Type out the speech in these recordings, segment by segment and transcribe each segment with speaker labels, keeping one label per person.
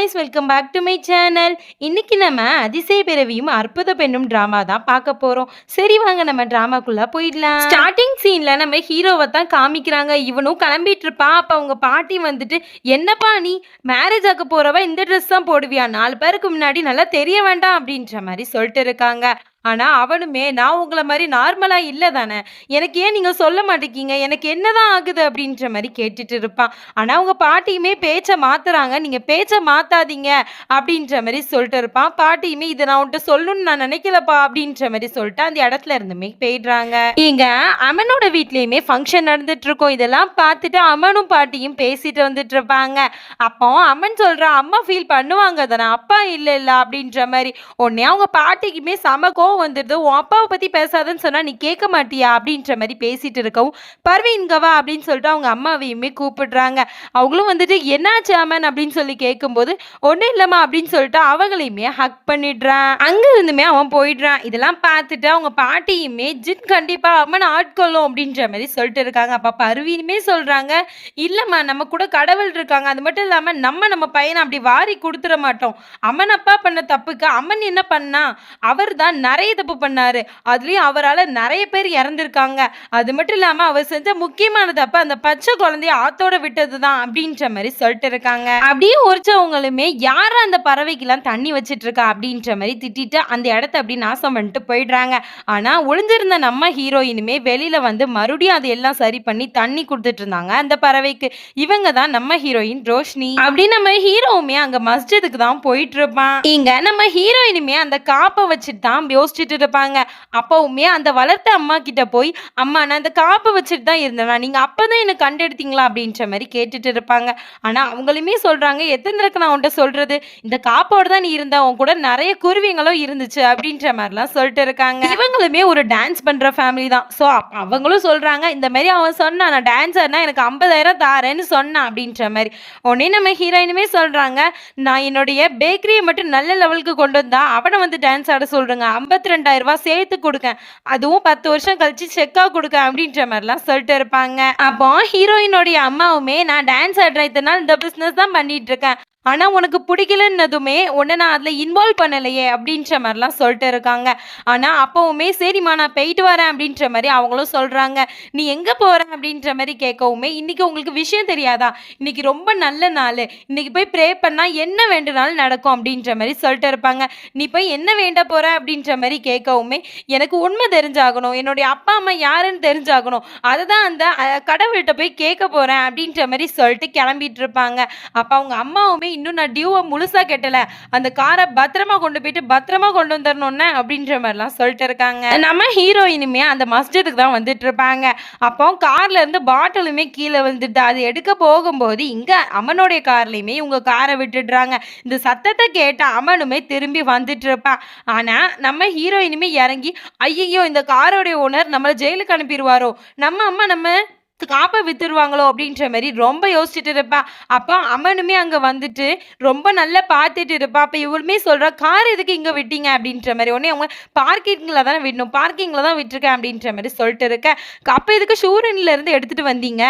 Speaker 1: Guys, welcome back to my channel. இன்னைக்கு நம்ம அதிசய பிறவியும் அற்புத பெண்ணும் டிராமா தான் பார்க்க போறோம். சரி வாங்க நம்ம டிராமாக்குள்ள போயிடலாம். ஸ்டார்டிங் சீன்ல நம்ம ஹீரோவை தான் காமிக்கிறாங்க. இவனும் கிளம்பிட்டு இருப்பான். அப்ப அவங்க பாட்டி வந்துட்டு, என்னப்பா நீ மேரேஜ் ஆக போறவ இந்த ட்ரெஸ் தான் போடுவியா, 4 பேருக்கு முன்னாடி நல்லா தெரிய வேண்டாம் அப்படின்ற மாதிரி சொல்லிட்டு இருக்காங்க. ஆனா அவனுமே, நான் உங்களை மாதிரி நார்மலா இல்ல தானே, எனக்கு ஏன் நீங்க சொல்ல மாட்டேங்கிங்க, எனக்கு என்னதான் ஆகுது அப்படின்ற மாதிரி கேட்டுட்டு இருப்பான். ஆனா அவங்க பாட்டியுமே பேச்சை மாத்துறாங்க. நீங்க பேச்சை மாத்தாதீங்க அப்படின்ற மாதிரி சொல்லிட்டு இருப்பான். பாட்டியுமே, இதை நான் உன்கிட்ட சொல்லணும்னு நான் நினைக்கலப்பா அப்படின்ற மாதிரி சொல்லிட்டு அந்த இடத்துல இருந்துமே போயிடுறாங்க. இங்க அம்மனோட வீட்லயுமே ஃபங்க்ஷன் நடந்துட்டு இருக்கும். இதெல்லாம் பார்த்துட்டு அம்மனும் பாட்டியும் பேசிட்டு வந்துட்டு இருப்பாங்க. அப்போ அம்மன் சொல்றான், அம்மா ஃபீல் பண்ணுவாங்க தானே, அப்பா இல்ல இல்ல அப்படின்ற மாதிரி. உடனே அவங்க பாட்டிக்குமே சம வந்துடுது. உன் அப்பாவை பத்தி பேசாதன்னு சொன்னா நீ கேட்க மாட்டியா அப்படின்ற மாதிரி பேசிட்டு இருக்கவும், பர்வீன்கவா அப்படின்னு சொல்லிட்டு அவங்க அம்மாவையுமே கூப்பிடுறாங்க. அவங்களும் வந்துட்டு, என்னாச்சு அம்மன் அப்படின்னு சொல்லி கேட்கும்போது, ஒன்றும் இல்லம்மா அப்படின்னு சொல்லிட்டு அவங்களையுமே ஹக் பண்ணிடுறான். அங்க இருந்துமே அவன் போயிடுறான். இதெல்லாம் பார்த்துட்டு அவங்க பாட்டியுமே, ஜின் கண்டிப்பா அம்மன் ஆட்கொள்ளும் அப்படின்ற மாதிரி சொல்லிட்டு இருக்காங்க. அப்ப பர்வீனுமே சொல்றாங்க, இல்லம்மா நம்ம கூட கடவுள் இருக்காங்க, அது மட்டும் இல்லாம நம்ம பையனை அப்படி வாரி கொடுத்துட மாட்டோம். அம்மன் அப்பா பண்ண தப்புக்கு அம்மன் என்ன பண்ணா, அவர் தான் நிறைய தப்பு பண்ணாரு. அதுலயும் அவரால் நிறைய பேர் இறந்திருக்காங்க. அது மட்டும் இல்லாம அவர் செஞ்ச முக்கியமான தப்பு அந்த பச்சை குழந்தைய ஆத்தோட விட்டதுதான் அப்படின்ற மாதிரி சொல்லிட்டு இருக்காங்க. அப்படியே ஒருச்சவங்களுமே, யார அந்த பறவைக்கெல்லாம் தண்ணி வச்சிட்டு இருக்கா அப்படின்ற மாதிரி திட்டிட்டு அந்த இடத்த அப்படி நாசம் பண்ணிட்டு போயிடுறாங்க. ஆனா ஒளிஞ்சிருந்த நம்ம ஹீரோயினுமே வெளியில வந்து மறுபடியும் அதையெல்லாம் சரி பண்ணி தண்ணி கொடுத்துட்டு இருந்தாங்க அந்த பறவைக்கு. இவங்க தான் நம்ம ஹீரோயின் ரோஷினி. அப்படி நம்ம ஹீரோவுமே அங்க மஸ்ஜிதுக்கு தான் போயிட்டு இருப்பான். இங்க நம்ம ஹீரோயினுமே அந்த காப்பை வச்சுட்டு தான் யோசிச்சுட்டு இருப்பாங்க. அப்பவுமே அந்த வளர்த்த அம்மா கிட்ட போய், அம்மா நான் அந்த காப்பை வச்சுட்டு தான் இருந்தேன், நீங்க அப்பதான் எனக்கு கண்டெடுத்தீங்களா அப்படின்ற மாதிரி கேட்டுட்டு இருப்பாங்க. ஆனா அவங்களுமே சொல்றாங்க, எத்தனை தடவை நான் உன்கிட்ட சொல்றது, இந்த காப்போட தான் நீ இருந்த, உன் கூட நிறைய குருவிங்களும் இருந்துச்சு அப்படின்ற மாதிரிலாம் சொல்லிட்டு இருக்காங்க. இவங்களுமே ஒரு டான்ஸ் பண்ற ஃபேமிலி தான். ஸோ அவங்களும் சொல்றாங்க, இந்த மாதிரி அவன் சொன்னான், நான் டான்ஸர்னா எனக்கு 50,000 தாரேன்னு சொன்னான் அப்படின்ற மாதிரி. உடனே நம்ம ஹீரோயினுமே சொல்றாங்க, நான் என்னுடைய பேக்கரியை மட்டும் நல்ல லெவலுக்கு கொண்டு வந்தா அவனை வந்து டான்ஸ் ஆட சொல்றேங்க, 52,000 ரூபாய் சேர்த்து கொடுக்க, அதுவும் 10 வருஷம் கழிச்சு செக்கா கொடுக்க அப்படின்ற மாதிரிலாம் சொல்லிட்டு இருப்பாங்க. அப்போ ஹீரோயினுடைய அம்மாவுமே, நான் டான்ஸ் ஆடுறேன், இத்தனை நாள் இந்த பிஸ்னஸ் தான் பண்ணிட்டு இருக்கேன், ஆனா உனக்கு பிடிக்கலன்னதுமே உன்னை நான் அதில் இன்வால்வ் பண்ணலையே அப்படின்ற மாதிரிலாம் சொல்லிட்டு இருக்காங்க. ஆனா அப்பவுமே, சரிம்மா நான் போயிட்டு வரேன் அப்படின்ற மாதிரி அவங்களும் சொல்றாங்க. நீ எங்க போற அப்படின்ற மாதிரி கேட்கவுமே, இன்னைக்கு உங்களுக்கு விஷயம் தெரியாதா, இன்னைக்கு ரொம்ப நல்ல நாள், இன்னைக்கு போய் ப்ரே பண்ணா என்ன வேண்டுனாலும் நடக்கும் அப்படின்ற மாதிரி சொல்லிட்டு இருப்பாங்க. நீ போய் என்ன வேண்ட போற அப்படின்ற மாதிரி கேட்கவுமே, எனக்கு உண்மை தெரிஞ்சாகணும், என்னுடைய அப்பா அம்மா யாருன்னு தெரிஞ்சாகணும், அதை தான் அந்த கடவுள்கிட்ட போய் கேட்க போறேன் அப்படின்ற மாதிரி சொல்லிட்டு கிளம்பிட்டு இருப்பாங்க. அப்ப அவங்க அம்மாவுமே, இன்னும் நான் டியூவை முழுசா கட்டல, அந்த காரை பத்திரமா கொண்டு போயிட்டு பத்திரமா கொண்டு வந்துடணும்னு அப்படின்ற மாதிரிலாம் சொல்லிட்டு இருக்காங்க. நம்ம ஹீரோயினுமே அந்த மஸ்ஜிதுக்கு தான் வந்துட்டு இருப்பாங்க. அப்போ கார்ல இருந்து பாட்டிலுமே கீழே வந்துட்டு அது எடுக்க போகும்போது இங்க அம்மனுடைய கார்லயுமே இவங்க காரை விட்டுடுறாங்க. இந்த சத்தத்தை கேட்ட அம்மனுமே திரும்பி வந்துட்டு இருப்பான். ஆனா நம்ம ஹீரோயினுமே இறங்கி, ஐயோ இந்த காரோடைய ஓனர் நம்மளை ஜெயிலுக்கு அனுப்பிடுவாரோ, நம்ம அம்மா நம்ம காப்பை வித்துருவாங்களோ அப்படின்ற மாதிரி ரொம்ப யோசிச்சுட்டு இருப்பா. அப்போ அம்மனுமே அங்கே வந்துட்டு ரொம்ப நல்லா பார்த்துட்டு இருப்பா. அப்போ இவளுமே சொல்கிறா, கார் எதுக்கு இங்கே விட்டீங்க அப்படின்ற மாதிரி. உடனே அவங்க, பார்க்கிங்கில் தானே விடணும், பார்க்கிங்கில் தான் விட்டுருக்கேன் அப்படின்ற மாதிரி சொல்லிட்டு இருக்கேன். அப்போ எதுக்கு ஷோரூம்லேருந்து எடுத்துகிட்டு வந்தீங்க,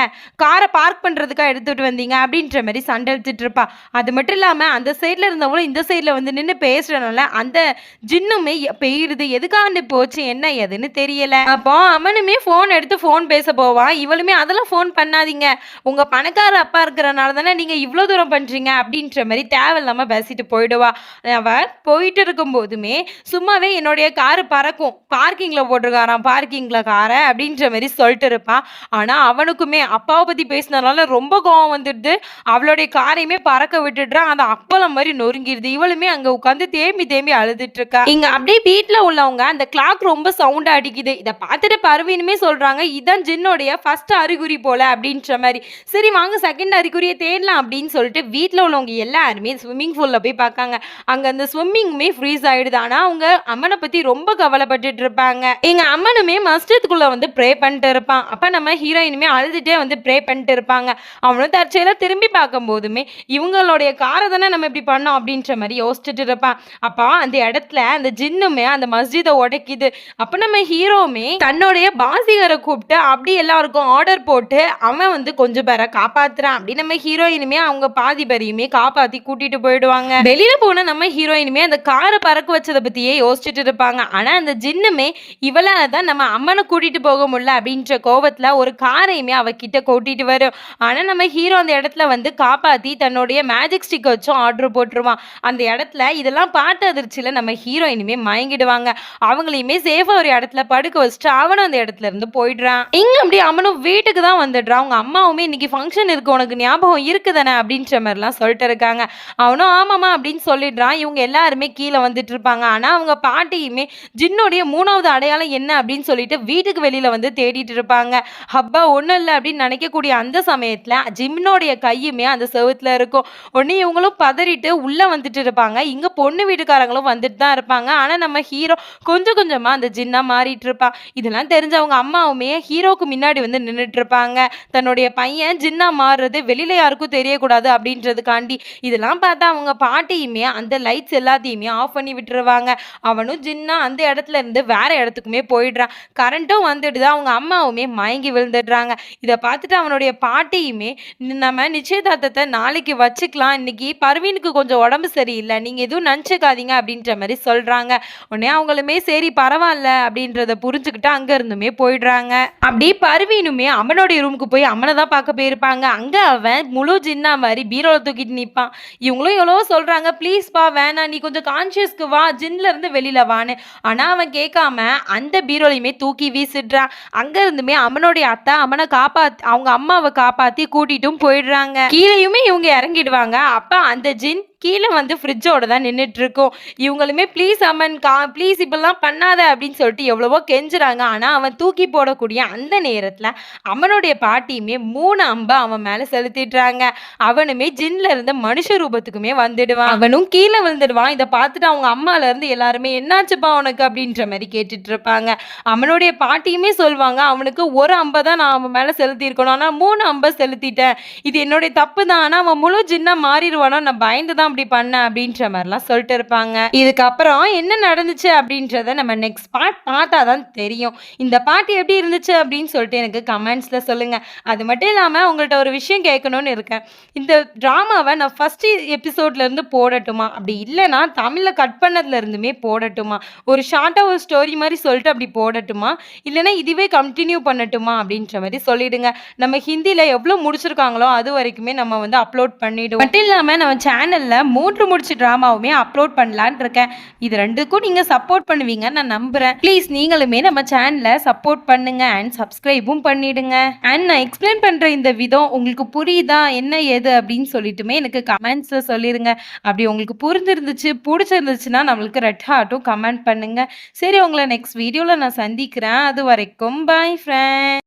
Speaker 1: காரை பார்க் பண்ணுறதுக்காக எடுத்துகிட்டு வந்தீங்க அப்படின்ற மாதிரி சண்டை எடுத்துகிட்டு இருப்பா. அது மட்டும் இல்லாமல் அந்த சைடில் இருந்தவங்களும் இந்த சைடில் வந்து நின்று பேசுகிறனால அந்த ஜின்னுமே பெய்யுது, எதுக்காண்டு போச்சு என்ன ஏதுன்னு தெரியலை. அப்போ அம்மனுமே ஃபோன் எடுத்து ஃபோன் பேச போவான். இவளுமே, அதெல்லாம் ஃபோன் பண்ணாதீங்க, உங்க பணக்கார அப்பா இருக்கிறனால தானே நீங்க இவ்வளோ தூரம் பண்றீங்க அப்படின்ற மாதிரி தேவையில்லாம பேசிட்டு போயிடுவா. அவ போயிட்டு இருக்கும் போதுமே சும்மாவே, என்னுடைய காரு பறக்கும், பார்க்கிங்ல போட்டிருக்காராம், பார்க்கிங்ல காரை அப்படின்ற மாதிரி சொல்லிட்டு இருப்பான். ஆனா அவனுக்குமே அப்பாவை பத்தி பேசினதுனால ரொம்ப கோவம் வந்துடுது. அவளுடைய காரையுமே பறக்க விட்டுடுறான். அந்த அப்பளம் மாதிரி நொறுங்கிடுது. இவளுமே அங்க உட்காந்து தேம்பி தேம்பி அழுதுட்டு இருக்கா. இங்க அப்படியே வீட்டுல உள்ளவங்க, அந்த கிளாக் ரொம்ப சவுண்டா அடிக்குது, இதை பார்த்துட்டு பர்வீனுமே சொல்றாங்க, இதான் ஜின்னுடைய ஃபர்ஸ்ட் அறிகுறி போல அப்படின்ற மாதிரி. சரி வாங்க செகண்ட் அறிகுறியை தேடலாம் அப்படின்னு சொல்லிட்டு வீட்டில் உள்ளவங்க எல்லாருமே ஸ்விம்மிங் பூலில் போய் பார்க்காங்க. அங்கே அந்த ஸ்விம்மிங்குமே ஃப்ரீஸ் ஆகிடுது. ஆனால் அவங்க அம்மனை பற்றி ரொம்ப கவலைப்பட்டுட்டு இருப்பாங்க. எங்கள் அம்மனுமே மஸ்ஜிதுக்குள்ளே வந்து ப்ரே பண்ணிட்டு இருப்பான். அப்போ நம்ம ஹீரோயினுமே அழுதுகிட்டே வந்து ப்ரே பண்ணிட்டு இருப்பாங்க. அவனும் தற்செயலாக திரும்பி பார்க்கும் போதுமே, இவங்களுடைய காரை தானே நம்ம இப்படி பண்ணோம் அப்படின்ற மாதிரி யோசிச்சுட்டு இருப்பான். அப்போ அந்த இடத்துல அந்த ஜின்னுமே அந்த மஸ்ஜிதை உடைக்குது. அப்போ நம்ம ஹீரோவுமே தன்னுடைய பாசிகரை கூப்பிட்டு, அப்படி எல்லாருக்கும் ஆர்டர் பவுடர் போட்டு அவன் வந்து கொஞ்சம் பேரை காப்பாத்துறான் அப்படி நம்ம ஹீரோயினுமே அவங்க பாதி பேரையுமே காப்பாத்தி கூட்டிட்டு போயிடுவாங்க. வெளியில போன நம்ம ஹீரோயினுமே அந்த காரை பறக்க வச்சதை பத்தியே யோசிச்சுட்டு இருப்பாங்க. ஆனா அந்த ஜின்னுமே இவளால தான் நம்ம அம்மனை கூட்டிட்டு போக முடியல அப்படின்ற கோவத்துல ஒரு காரையுமே அவகிட்ட கூட்டிட்டு வரும். ஆனா நம்ம ஹீரோ அந்த இடத்துல வந்து காப்பாத்தி தன்னுடைய மேஜிக் ஸ்டிக் வச்சும் ஆர்டர் போட்டுருவான். அந்த இடத்துல இதெல்லாம் பார்த்த அதிர்ச்சியில நம்ம ஹீரோயினுமே மயங்கிடுவாங்க. அவங்களையுமே சேஃபா ஒரு இடத்துல படுக்க வச்சுட்டு அவனும் அந்த இடத்துல இருந்து போயிடுறான். இங்க அப்படி அவனும் வீட்டுக்கு தான் வந்துடுறான். அவங்க அம்மாவுமே இன்னைக்கு ஃபங்க்ஷன் இருக்கு உனக்கு ஞாபகம் இருக்குதானே அப்படின்ற மாதிரிலாம் சொல்லிட்டு இருக்காங்க. அவனும் ஆமாமா அப்படின்னு சொல்லிடுறான். இவங்க எல்லாருமே கீழே வந்துட்டு இருப்பாங்க. ஆனா அவங்க பாட்டியுமே ஜின்னுடைய 3வது அடையாளம் என்ன அப்படின்னு சொல்லிட்டு வீட்டுக்கு வெளியில வந்து தேடிட்டு இருப்பாங்க. ஹப்பா ஒண்ணும் இல்லை அப்படின்னு நினைக்கக்கூடிய அந்த சமயத்துல ஜிம்னோடைய கையுமே அந்த செவுத்துல இருக்கும். உடனே இவங்களும் பதறிட்டு உள்ள வந்துட்டு இருப்பாங்க. இங்க பொண்ணு வீட்டுக்காரங்களும் வந்துட்டு தான் இருப்பாங்க. ஆனா நம்ம ஹீரோ கொஞ்சம் கொஞ்சமா அந்த ஜின்னா மாறிட்டு இருப்பான். இதெல்லாம் தெரிஞ்ச அவங்க அம்மாவுமே ஹீரோக்கு முன்னாடி வந்து நின்றுட்டு இருப்பாங்க. தன்னுடைய பையன் ஜின்னா மாறுறது வெளியில யாருக்கும் தெரியக்கூடாது அப்படின்றதுக்காண்டி. இதெல்லாம் பார்த்தா அவங்க பாட்டியுமே அந்த லைட்ஸ் எல்லாத்தையுமே ஆஃப் பண்ணி விட்டுருவாங்க. அவனும் ஜின்னா அந்த இடத்துல இருந்து வேற இடத்துக்குமே போயிடுறான். கரண்ட்டும் வந்துடுது. அவங்க அம்மாவுமே மயங்கி விழுந்துடுறாங்க. இதை பார்த்துட்டு அவனுடைய பாட்டியுமே நம்ம நிச்சயதார்த்தத்தை நாளைக்கு வச்சுக்கலாம், இன்னைக்கு பர்வீனுக்கு கொஞ்சம் உடம்பு சரியில்லை, நீங்க எதுவும் நினச்சிக்காதீங்க அப்படின்ற மாதிரி சொல்றாங்க. உடனே அவங்களுமே சரி பரவாயில்ல அப்படின்றத புரிஞ்சுக்கிட்டு அங்க இருந்துமே போயிடுறாங்க. அப்படி பர்வீனுமே அம்மனுடைய ரூமுக்கு போய் அம்மனை தான் பார்க்க போயிருப்பாங்க. அங்க அவன் முழு ஜின்னா மாதிரி பீரோல தூக்கிட்டு நிற்பான். இவங்களும் எவ்வளோ சொல்றாங்க ப்ளீஸ் பா வேணாம், நீ கொஞ்சம் கான்சியஸ்க்கு வா, ஜின்ல இருந்து வெளியில வான்னு. ஆனா அவன் கேட்காம அந்த பீரோலையுமே தூக்கி வீசிடுறான். அங்க இருந்துமே அம்மனுடைய அத்தை அவனை அவங்க அம்மாவை காப்பாத்தி கூட்டிட்டும் போயிடுறாங்க. கீழேயுமே இவங்க இறங்கிடுவாங்க. அப்ப அந்த ஜின் கீழே வந்து ஃப்ரிட்ஜோட தான் நின்றுட்டு இருக்கும். இவங்களுமே ப்ளீஸ் அம்மன் ப்ளீஸ் இப்பெல்லாம் பண்ணாத அப்படின்னு சொல்லிட்டு எவ்வளவோ கெஞ்சுறாங்க. ஆனால் அவன் தூக்கி போடக்கூடிய அந்த நேரத்தில் அவனுடைய பாட்டியுமே 3 அம்பை அவன் மேலே செலுத்திடுறாங்க. அவனுமே ஜின்ல இருந்த மனுஷ ரூபத்துக்குமே வந்துடுவான். அவனும் கீழே விழுந்துடுவான். இதை பார்த்துட்டு அவங்க அம்மால இருந்து எல்லாருமே என்னாச்சுப்பா உனக்கு அப்படின்ற மாதிரி கேட்டுட்டு இருப்பாங்க. அவனுடைய பாட்டியுமே சொல்லுவாங்க அவனுக்கு ஒரு அம்பை தான் நான் அவன் மேலே செலுத்தியிருக்கணும், ஆனால் 3 அம்பை செலுத்திட்டேன், இது என்னுடைய தப்பு தான், ஆனால் அவன் முழு ஜின்னா மாறிடுவானோ நான் பயந்து தான் அப்படி பண்ண அப்படின்ற மாதிரிலாம் சொல்லிட்டு இருப்பாங்க. இதுக்கப்புறம் என்ன நடந்துச்சு அப்படின்றத நம்ம நெக்ஸ்ட் பார்ட் பார்த்தா தான் தெரியும். இந்த பார்ட் எப்படி இருந்துச்சு அப்படின்னு சொல்லிட்டு எனக்கு கமெண்ட்ஸ்ல சொல்லுங்க. அது மட்டும் இல்லாமல் உங்கள்கிட்ட ஒரு விஷயம் கேட்கணும்னு இருக்கேன். இந்த ட்ராமாவை நான் ஃபர்ஸ்ட் எபிசோட்ல இருந்து போடட்டுமா, அப்படி இல்லைன்னா தமிழில் கட் பண்ணதுல இருந்துமே போடட்டுமா, ஒரு ஷார்ட்டாக ஒரு ஸ்டோரி மாதிரி சொல்லிட்டு அப்படி போடட்டுமா, இல்லைன்னா இதுவே கண்டினியூ பண்ணட்டுமா அப்படின்ற மாதிரி சொல்லிடுங்க. நம்ம ஹிந்தியில் எவ்வளோ முடிச்சிருக்காங்களோ அது வரைக்குமே நம்ம வந்து அப்லோட் பண்ணிவிடுவோம். மட்டும் இல்லாமல் நம்ம சேனலில் 3 முடிச்சு ட்ராமாவுமே அப்லோட் பண்ணலான் இருக்கேன். இது 2க்கும் நீங்கள் சப்போர்ட் பண்ணுவீங்க நான் நம்புகிறேன். ப்ளீஸ் நீங்களுமே நம்ம சேனலை சப்போர்ட் பண்ணுங்க அண்ட் சப்ஸ்கிரைபும் பண்ணிடுங்க. அண்ட் நான் எக்ஸ்பிளைன் பண்ணுற இந்த விதம் உங்களுக்கு புரியுதா என்ன ஏது அப்படின்னு சொல்லிட்டுமே எனக்கு கமெண்ட்ஸில் சொல்லிடுங்க. அப்படி உங்களுக்கு புரிஞ்சிருந்துச்சு பிடிச்சிருந்துச்சுன்னா நம்மளுக்கு ரெட் ஹார்ட்டும் கமெண்ட் பண்ணுங்க. சரி, உங்களை நெக்ஸ்ட் வீடியோவில் நான் சந்திக்கிறேன். அது வரைக்கும் பாய் ஃப்ரெண்ட்.